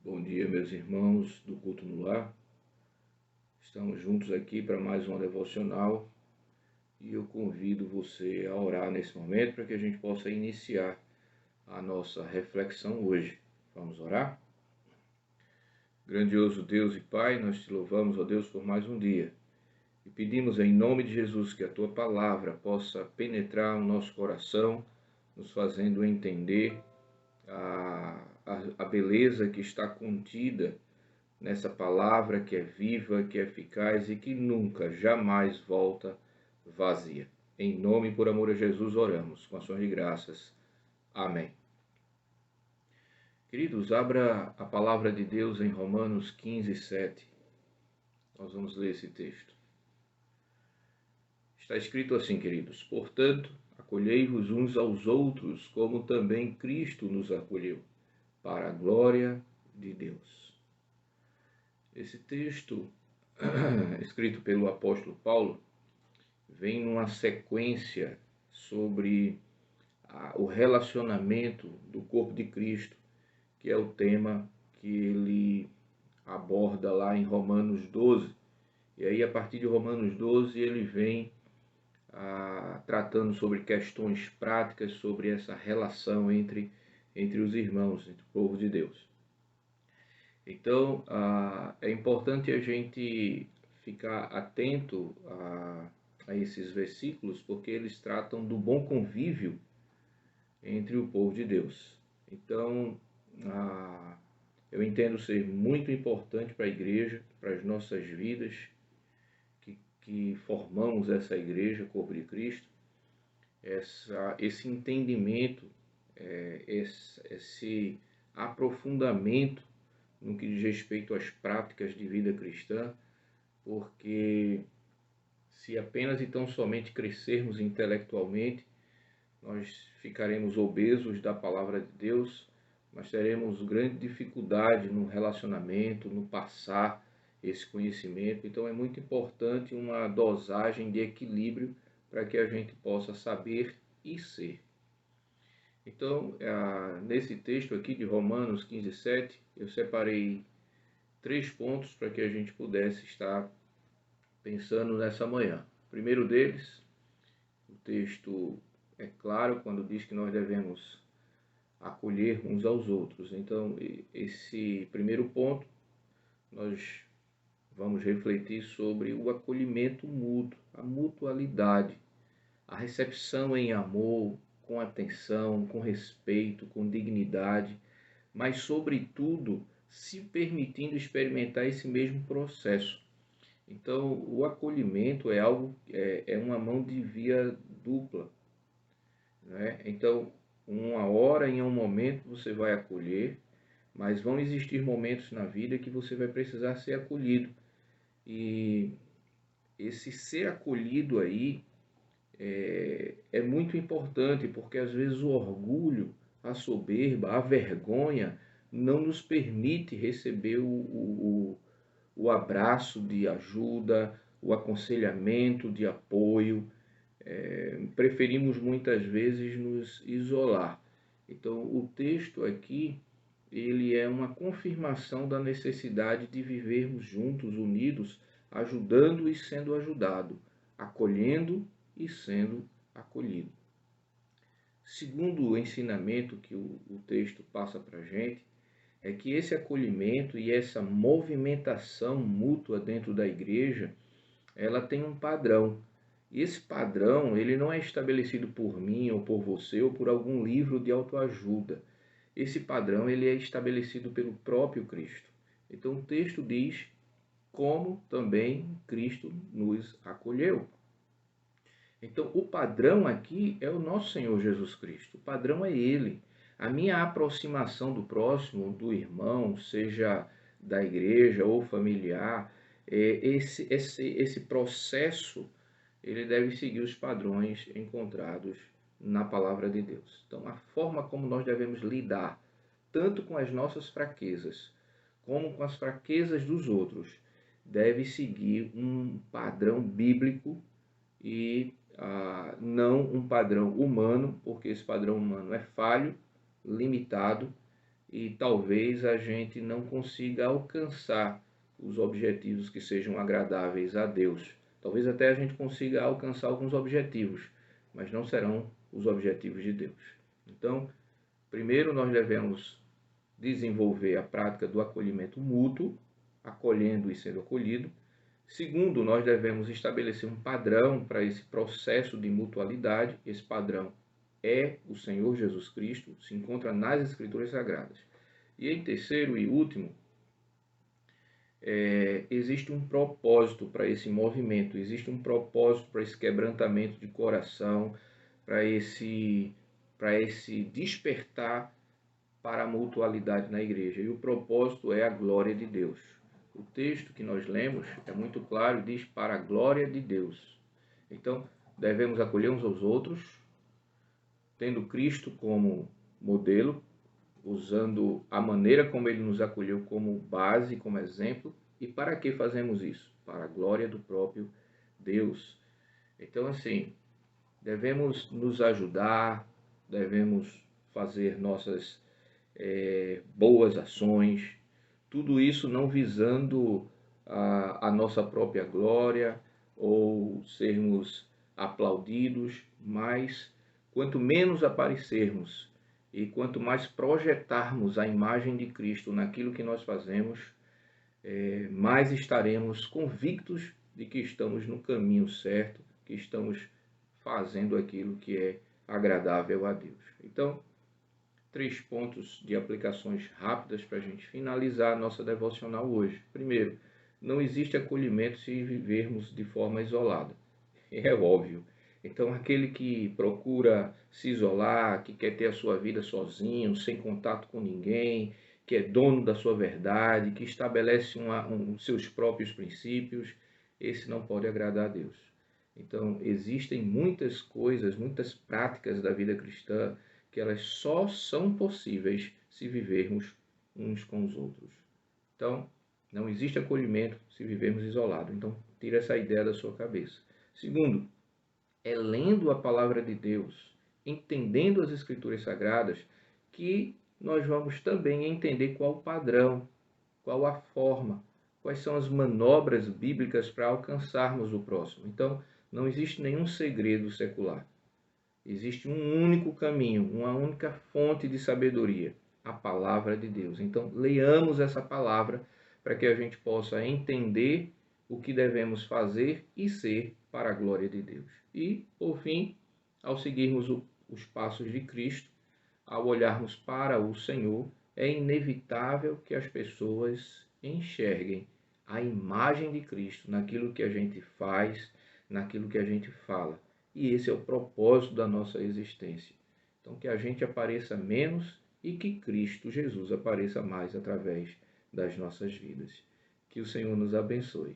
Bom dia, meus irmãos do Culto no Lar. Estamos juntos aqui para mais uma devocional e eu convido você a orar nesse momento para que a gente possa iniciar a nossa reflexão hoje. Vamos orar? Grandioso Deus e Pai, nós te louvamos, ó Deus, por mais um dia e pedimos em nome de Jesus que a tua palavra possa penetrar o nosso coração, nos fazendo entender a beleza que está contida nessa palavra que é viva, que é eficaz e que nunca, jamais volta vazia. Em nome e por amor a Jesus oramos, com ações de graças. Amém. Queridos, abra a palavra de Deus em Romanos 15, 7. Nós vamos ler esse texto. Está escrito assim, queridos: portanto, acolhei-vos uns aos outros, como também Cristo nos acolheu, para a glória de Deus. Esse texto, escrito pelo apóstolo Paulo, vem numa sequência sobre o relacionamento do corpo de Cristo, que é o tema que ele aborda lá em Romanos 12. E aí, a partir de Romanos 12, ele vem tratando sobre questões práticas, sobre essa relação entre os irmãos, entre o povo de Deus. Então, é importante a gente ficar atento a esses versículos, porque eles tratam do bom convívio entre o povo de Deus. Então, eu entendo ser muito importante para a igreja, para as nossas vidas, que formamos essa igreja, corpo de Cristo, esse entendimento, esse aprofundamento no que diz respeito às práticas de vida cristã, porque se apenas e tão somente crescermos intelectualmente, nós ficaremos obesos da palavra de Deus, mas teremos grande dificuldade no relacionamento, no passar esse conhecimento. Então é muito importante uma dosagem de equilíbrio para que a gente possa saber e ser. Então, nesse texto aqui de Romanos 15, 7, eu separei 3 pontos para que a gente pudesse estar pensando nessa manhã. O primeiro deles, o texto é claro quando diz que nós devemos acolher uns aos outros. Então, esse primeiro ponto, nós vamos refletir sobre o acolhimento mútuo, a mutualidade, a recepção em amor, com atenção, com respeito, com dignidade, mas, sobretudo, se permitindo experimentar esse mesmo processo. Então, o acolhimento é algo, é uma mão de via dupla, né? Então, uma hora, em um momento, você vai acolher, mas vão existir momentos na vida que você vai precisar ser acolhido. E esse ser acolhido aí é muito importante, porque às vezes o orgulho, a soberba, a vergonha não nos permite receber o abraço de ajuda, o aconselhamento de apoio. Preferimos muitas vezes nos isolar. Então, o texto aqui, ele é uma confirmação da necessidade de vivermos juntos, unidos, ajudando e sendo ajudado, acolhendo e sendo acolhido. Segundo o ensinamento que o texto passa para a gente, é que esse acolhimento e essa movimentação mútua dentro da igreja, ela tem um padrão. E esse padrão, ele não é estabelecido por mim ou por você ou por algum livro de autoajuda. Esse padrão, ele é estabelecido pelo próprio Cristo. Então o texto diz como também Cristo nos acolheu. Então, o padrão aqui é o nosso Senhor Jesus Cristo. O padrão é Ele. A minha aproximação do próximo, do irmão, seja da igreja ou familiar, esse processo, ele deve seguir os padrões encontrados na palavra de Deus. Então, a forma como nós devemos lidar, tanto com as nossas fraquezas, como com as fraquezas dos outros, deve seguir um padrão bíblico e não um padrão humano, porque esse padrão humano é falho, limitado e talvez a gente não consiga alcançar os objetivos que sejam agradáveis a Deus. Talvez até a gente consiga alcançar alguns objetivos, mas não serão os objetivos de Deus. Então, primeiro nós devemos desenvolver a prática do acolhimento mútuo, acolhendo e sendo acolhido. Segundo, nós devemos estabelecer um padrão para esse processo de mutualidade. Esse padrão é o Senhor Jesus Cristo, se encontra nas Escrituras Sagradas. E em terceiro e último, existe um propósito para esse movimento, existe um propósito para esse quebrantamento de coração, para esse despertar para a mutualidade na igreja. E o propósito é a glória de Deus. O texto que nós lemos é muito claro, diz para a glória de Deus. Então, devemos acolher uns aos outros, tendo Cristo como modelo, usando a maneira como ele nos acolheu como base, como exemplo. E para que fazemos isso? Para a glória do próprio Deus. Então, assim, devemos nos ajudar, devemos fazer nossas boas ações, tudo isso não visando a nossa própria glória ou sermos aplaudidos, mas quanto menos aparecermos e quanto mais projetarmos a imagem de Cristo naquilo que nós fazemos, mais estaremos convictos de que estamos no caminho certo, que estamos fazendo aquilo que é agradável a Deus. Então, 3 pontos de aplicações rápidas para a gente finalizar a nossa devocional hoje. Primeiro, não existe acolhimento se vivermos de forma isolada. É óbvio. Então, aquele que procura se isolar, que quer ter a sua vida sozinho, sem contato com ninguém, que é dono da sua verdade, que estabelece seus próprios princípios, esse não pode agradar a Deus. Então, existem muitas coisas, muitas práticas da vida cristã que elas só são possíveis se vivermos uns com os outros. Então, não existe acolhimento se vivermos isolados. Então, tira essa ideia da sua cabeça. Segundo, é lendo a palavra de Deus, entendendo as Escrituras Sagradas, que nós vamos também entender qual o padrão, qual a forma, quais são as manobras bíblicas para alcançarmos o próximo. Então, não existe nenhum segredo secular. Existe um único caminho, uma única fonte de sabedoria, a palavra de Deus. Então, leiamos essa palavra para que a gente possa entender o que devemos fazer e ser para a glória de Deus. E, por fim, ao seguirmos os passos de Cristo, ao olharmos para o Senhor, é inevitável que as pessoas enxerguem a imagem de Cristo naquilo que a gente faz, naquilo que a gente fala. E esse é o propósito da nossa existência. Então, que a gente apareça menos e que Cristo Jesus apareça mais através das nossas vidas. Que o Senhor nos abençoe.